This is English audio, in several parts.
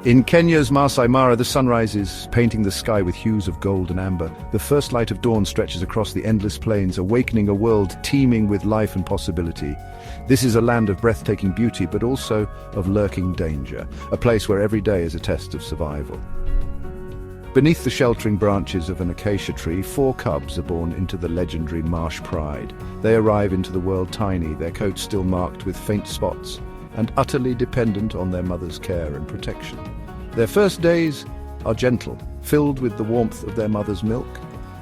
In Kenya's Maasai Mara, the sun rises, painting the sky with hues of gold and amber. The first light of dawn stretches across the endless plains, awakening a world teeming with life and possibility. This is a land of breathtaking beauty, but also of lurking danger, a place where every day is a test of survival. Beneath the sheltering branches of an acacia tree, 4 cubs are born into the legendary marsh pride. They arrive into the world tiny, their coats still marked with faint spots, and utterly dependent on their mother's care and protection. Their first days are gentle, filled with the warmth of their mother's milk,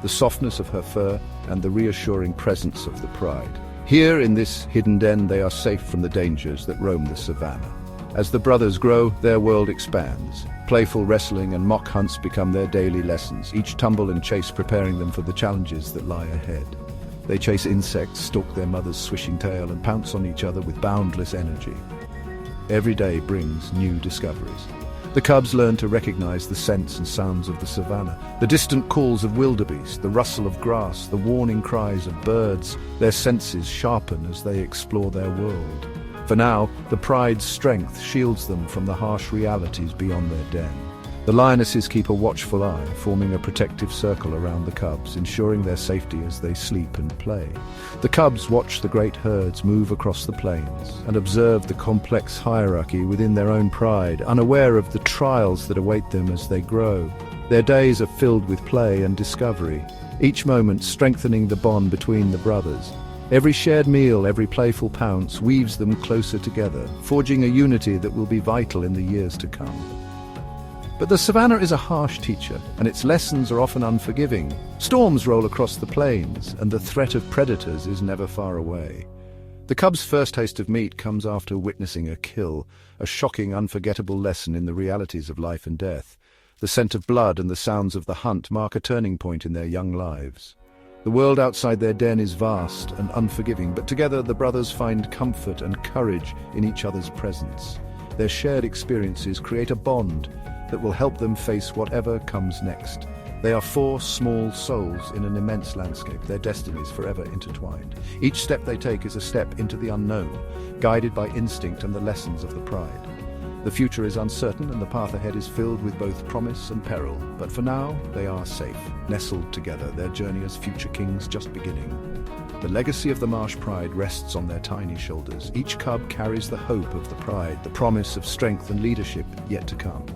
the softness of her fur, and the reassuring presence of the pride. Here in this hidden den, they are safe from the dangers that roam the savannah. As the brothers grow, their world expands. Playful wrestling and mock hunts become their daily lessons, each tumble and chase preparing them for the challenges that lie ahead. They chase insects, stalk their mother's swishing tail, and pounce on each other with boundless energy. Every day brings new discoveries. The cubs learn to recognize the scents and sounds of the savannah, the distant calls of wildebeest, the rustle of grass, the warning cries of birds. Their senses sharpen as they explore their world. For now, the pride's strength shields them from the harsh realities beyond their den. The lionesses keep a watchful eye, forming a protective circle around the cubs, ensuring their safety as they sleep and play. The cubs watch the great herds move across the plains and observe the complex hierarchy within their own pride, unaware of the trials that await them as they grow. Their days are filled with play and discovery, each moment strengthening the bond between the brothers. Every shared meal, every playful pounce weaves them closer together, forging a unity that will be vital in the years to come. But the savannah is a harsh teacher, and its lessons are often unforgiving. Storms roll across the plains, and the threat of predators is never far away. The cubs' first taste of meat comes after witnessing a kill, a shocking, unforgettable lesson in the realities of life and death. The scent of blood and the sounds of the hunt mark a turning point in their young lives. The world outside their den is vast and unforgiving, but together the brothers find comfort and courage in each other's presence. Their shared experiences create a bond that will help them face whatever comes next. They are 4 small souls in an immense landscape, their destinies forever intertwined. Each step they take is a step into the unknown, guided by instinct and the lessons of the pride. The future is uncertain and the path ahead is filled with both promise and peril, but for now they are safe, nestled together, their journey as future kings just beginning. The legacy of the marsh pride rests on their tiny shoulders. Each cub carries the hope of the pride, the promise of strength and leadership yet to come.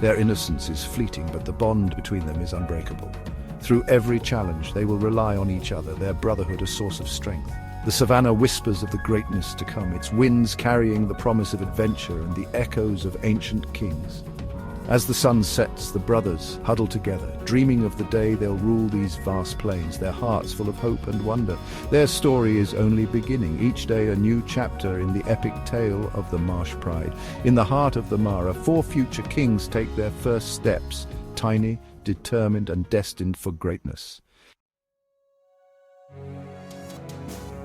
Their innocence is fleeting, but the bond between them is unbreakable. Through every challenge, they will rely on each other, their brotherhood a source of strength. The savannah whispers of the greatness to come, its winds carrying the promise of adventure and the echoes of ancient kings. As the sun sets, the brothers huddle together, dreaming of the day they'll rule these vast plains, their hearts full of hope and wonder. Their story is only beginning, each day a new chapter in the epic tale of the marsh pride. In the heart of the Mara, 4 future kings take their first steps, tiny, determined, and destined for greatness.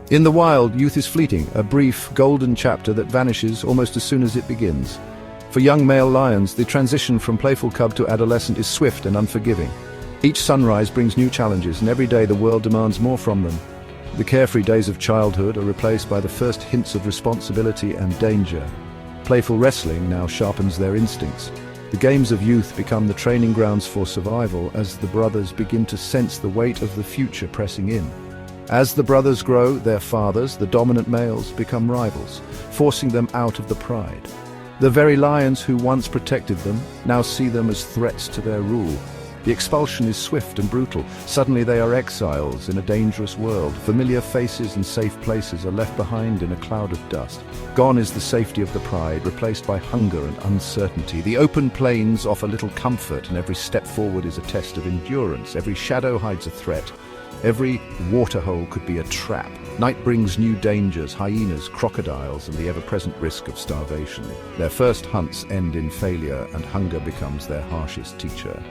In the wild, youth is fleeting, a brief, golden chapter that vanishes almost as soon as it begins. For young male lions, the transition from playful cub to adolescent is swift and unforgiving. Each sunrise brings new challenges, and every day the world demands more from them. The carefree days of childhood are replaced by the first hints of responsibility and danger. Playful wrestling now sharpens their instincts. The games of youth become the training grounds for survival as the brothers begin to sense the weight of the future pressing in. As the brothers grow, their fathers, the dominant males, become rivals, forcing them out of the pride. The very lions who once protected them now see them as threats to their rule. The expulsion is swift and brutal. Suddenly they are exiles in a dangerous world. Familiar faces and safe places are left behind in a cloud of dust. Gone is the safety of the pride, replaced by hunger and uncertainty. The open plains offer little comfort, and every step forward is a test of endurance. Every shadow hides a threat. Every waterhole could be a trap. Night brings new dangers, hyenas, crocodiles, and the ever-present risk of starvation. Their first hunts end in failure, and hunger becomes their harshest teacher.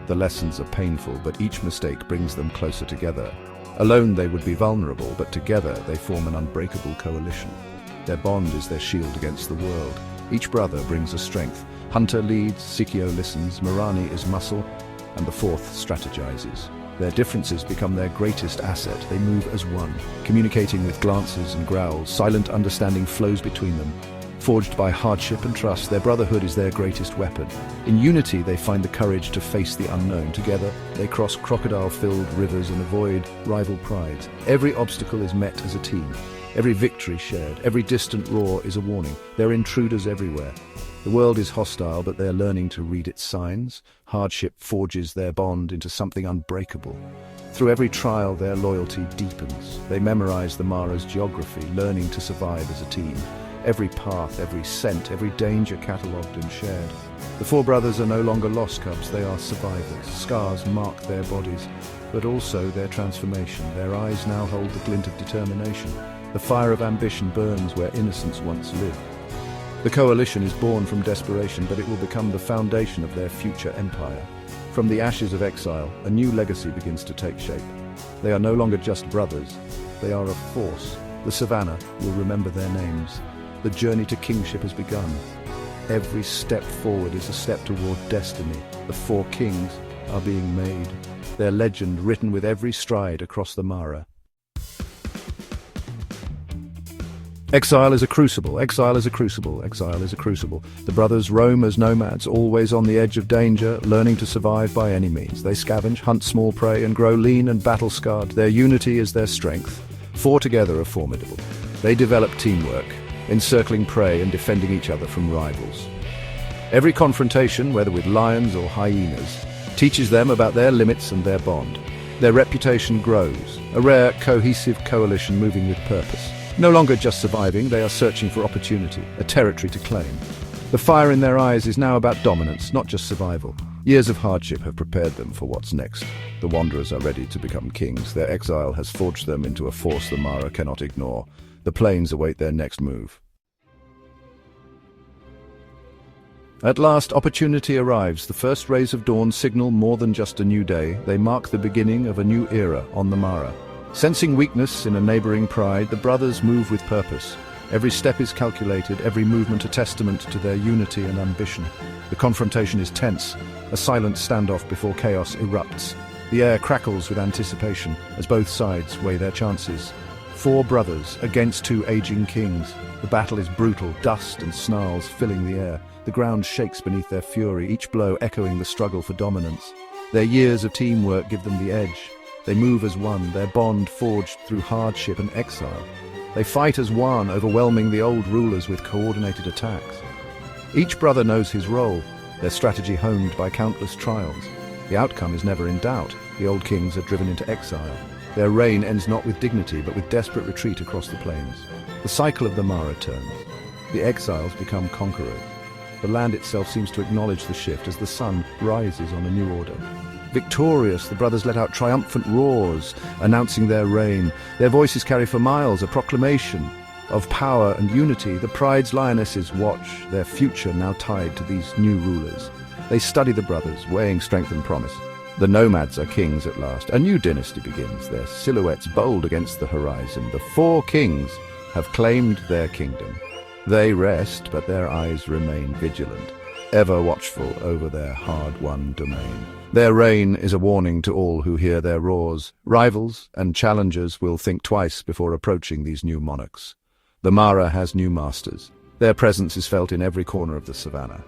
The lessons are painful, but each mistake brings them closer together. Alone they would be vulnerable, but together they form an unbreakable coalition. Their bond is their shield against the world. Each brother brings a strength. Hunter leads, Sikio listens, Morani is muscle, and the 4th strategizes. Their differences become their greatest asset. They move as one, communicating with glances and growls. Silent understanding flows between them. Forged by hardship and trust, their brotherhood is their greatest weapon. In unity, they find the courage to face the unknown. Together, they cross crocodile-filled rivers and avoid rival prides. Every obstacle is met as a team. Every victory shared. Every distant roar is a warning. There are intruders everywhere. The world is hostile, but they're learning to read its signs. Hardship forges their bond into something unbreakable. Through every trial, their loyalty deepens. They memorize the Mara's geography, learning to survive as a team. Every path, every scent, every danger catalogued and shared. The four brothers are no longer lost cubs, they are survivors. Scars mark their bodies, but also their transformation. Their eyes now hold the glint of determination. The fire of ambition burns where innocence once lived. The coalition is born from desperation, but it will become the foundation of their future empire. From the ashes of exile, a new legacy begins to take shape. They are no longer just brothers, they are a force. The Savannah will remember their names. The journey to kingship has begun. Every step forward is a step toward destiny. The four kings are being made, their legend written with every stride across the Mara. Exile is a crucible, exile is a crucible, exile is a crucible. The brothers roam as nomads, always on the edge of danger, learning to survive by any means. They scavenge, hunt small prey, and grow lean and battle-scarred. Their unity is their strength. Four together are formidable. They develop teamwork, encircling prey and defending each other from rivals. Every confrontation, whether with lions or hyenas, teaches them about their limits and their bond. Their reputation grows, a rare, cohesive coalition moving with purpose. No longer just surviving, they are searching for opportunity, a territory to claim. The fire in their eyes is now about dominance, not just survival. Years of hardship have prepared them for what's next. The wanderers are ready to become kings. Their exile has forged them into a force the Mara cannot ignore. The plains await their next move. At last, opportunity arrives. The first rays of dawn signal more than just a new day. They mark the beginning of a new era on the Mara. Sensing weakness in a neighboring pride, the brothers move with purpose. Every step is calculated, every movement a testament to their unity and ambition. The confrontation is tense, a silent standoff before chaos erupts. The air crackles with anticipation as both sides weigh their chances. Four brothers against two aging kings. The battle is brutal, dust and snarls filling the air. The ground shakes beneath their fury, each blow echoing the struggle for dominance. Their years of teamwork give them the edge. They move as one, their bond forged through hardship and exile. They fight as one, overwhelming the old rulers with coordinated attacks. Each brother knows his role, their strategy honed by countless trials. The outcome is never in doubt. The old kings are driven into exile. Their reign ends not with dignity, but with desperate retreat across the plains. The cycle of the Mara turns. The exiles become conquerors. The land itself seems to acknowledge the shift as the sun rises on a new order. Victorious, the brothers let out triumphant roars, announcing their reign. Their voices carry for miles a proclamation of power and unity. The pride's lionesses watch, their future now tied to these new rulers. They study the brothers, weighing strength and promise. The nomads are kings at last. A new dynasty begins, their silhouettes bold against the horizon. The four kings have claimed their kingdom. They rest, but their eyes remain vigilant, ever watchful over their hard-won domain. Their reign is a warning to all who hear their roars. Rivals and challengers will think twice before approaching these new monarchs. The Mara has new masters. Their presence is felt in every corner of the Savannah.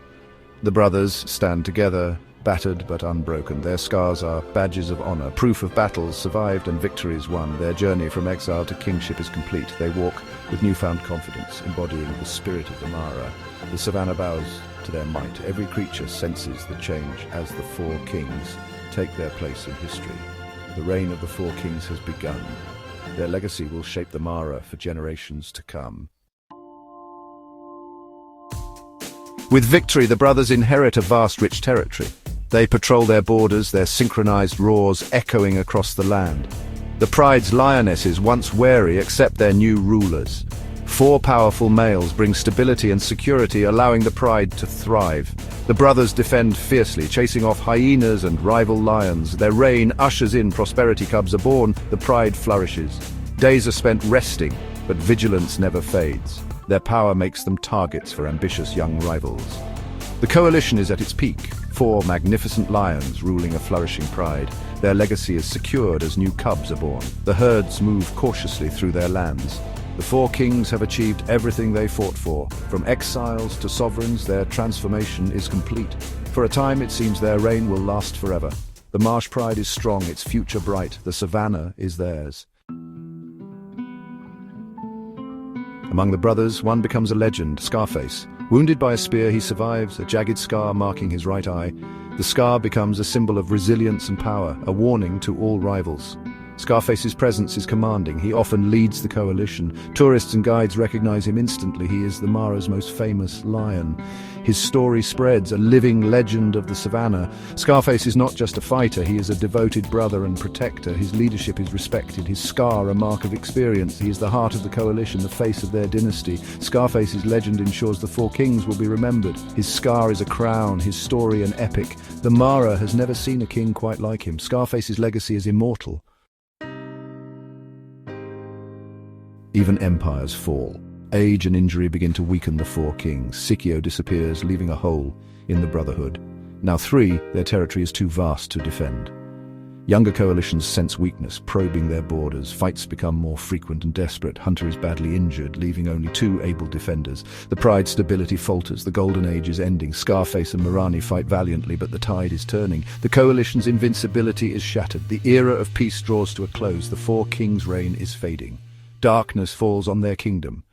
The brothers stand together, battered but unbroken. Their scars are badges of honor, proof of battles survived and victories won. Their journey from exile to kingship is complete. They walk with newfound confidence, embodying the spirit of the Mara. The Savannah bows to their might. Every creature senses the change as the four kings take their place in history. The reign of the four kings has begun. Their legacy will shape the Mara for generations to come. With victory, the brothers inherit a vast, rich territory. They patrol their borders, their synchronized roars echoing across the land. The pride's lionesses, once wary, accept their new rulers. Four powerful males bring stability and security, allowing the pride to thrive. The brothers defend fiercely, chasing off hyenas and rival lions. Their reign ushers in prosperity. Cubs are born, the pride flourishes. Days are spent resting, but vigilance never fades. Their power makes them targets for ambitious young rivals. The coalition is at its peak, four magnificent lions ruling a flourishing pride. Their legacy is secured as new cubs are born. The herds move cautiously through their lands. The four kings have achieved everything they fought for. From exiles to sovereigns, their transformation is complete. For a time, it seems their reign will last forever. The marsh pride is strong, its future bright. The Savannah is theirs. Among the brothers, one becomes a legend, Scarface. Wounded by a spear, he survives, a jagged scar marking his right eye. The scar becomes a symbol of resilience and power, a warning to all rivals. Scarface's presence is commanding. He often leads the coalition. Tourists and guides recognize him instantly. He is the Mara's most famous lion. His story spreads, a living legend of the savannah. Scarface is not just a fighter, he is a devoted brother and protector. His leadership is respected, his scar a mark of experience. He is the heart of the coalition, the face of their dynasty. Scarface's legend ensures the four kings will be remembered. His scar is a crown, his story an epic. The Mara has never seen a king quite like him. Scarface's legacy is immortal. Even empires fall. Age and injury begin to weaken the four kings. Sikio disappears, leaving a hole in the brotherhood. Now three, their territory is too vast to defend. Younger coalitions sense weakness, probing their borders. Fights become more frequent and desperate. Hunter is badly injured, leaving only two able defenders. The pride's stability falters. The golden age is ending. Scarface and Morani fight valiantly, but the tide is turning. The coalition's invincibility is shattered. The era of peace draws to a close. The four kings' reign is fading. Darkness falls on their kingdom.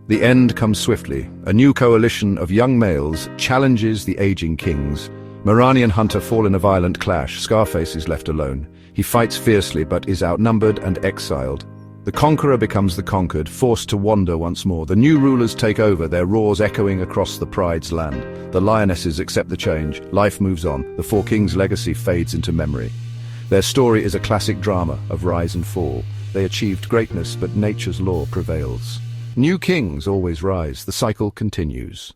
The end comes swiftly. A new coalition of young males challenges the aging kings. Morani and Hunter fall in a violent clash. Scarface is left alone. He fights fiercely but is outnumbered and exiled. The conqueror becomes the conquered, forced to wander once more. The new rulers take over, their roars echoing across the pride's land. The lionesses accept the change. Life moves on. The four kings' legacy fades into memory. Their story is a classic drama of rise and fall. They achieved greatness, but nature's law prevails. New kings always rise. The cycle continues.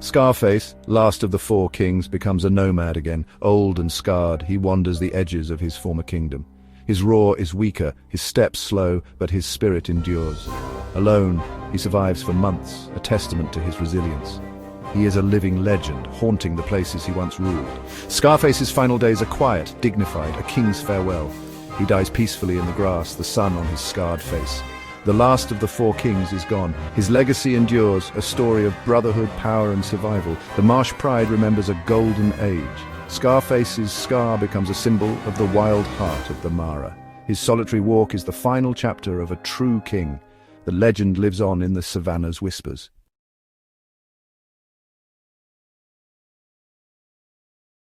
Scarface, last of the four kings, becomes a nomad again. Old and scarred, he wanders the edges of his former kingdom. His roar is weaker, his steps slow, but his spirit endures. Alone, he survives for months, a testament to his resilience. He is a living legend, haunting the places he once ruled. Scarface's final days are quiet, dignified, a king's farewell. He dies peacefully in the grass, the sun on his scarred face. The last of the four kings is gone. His legacy endures, a story of brotherhood, power and survival. The marsh pride remembers a golden age. Scarface's scar becomes a symbol of the wild heart of the Mara. His solitary walk is the final chapter of a true king. The legend lives on in the savannah's whispers.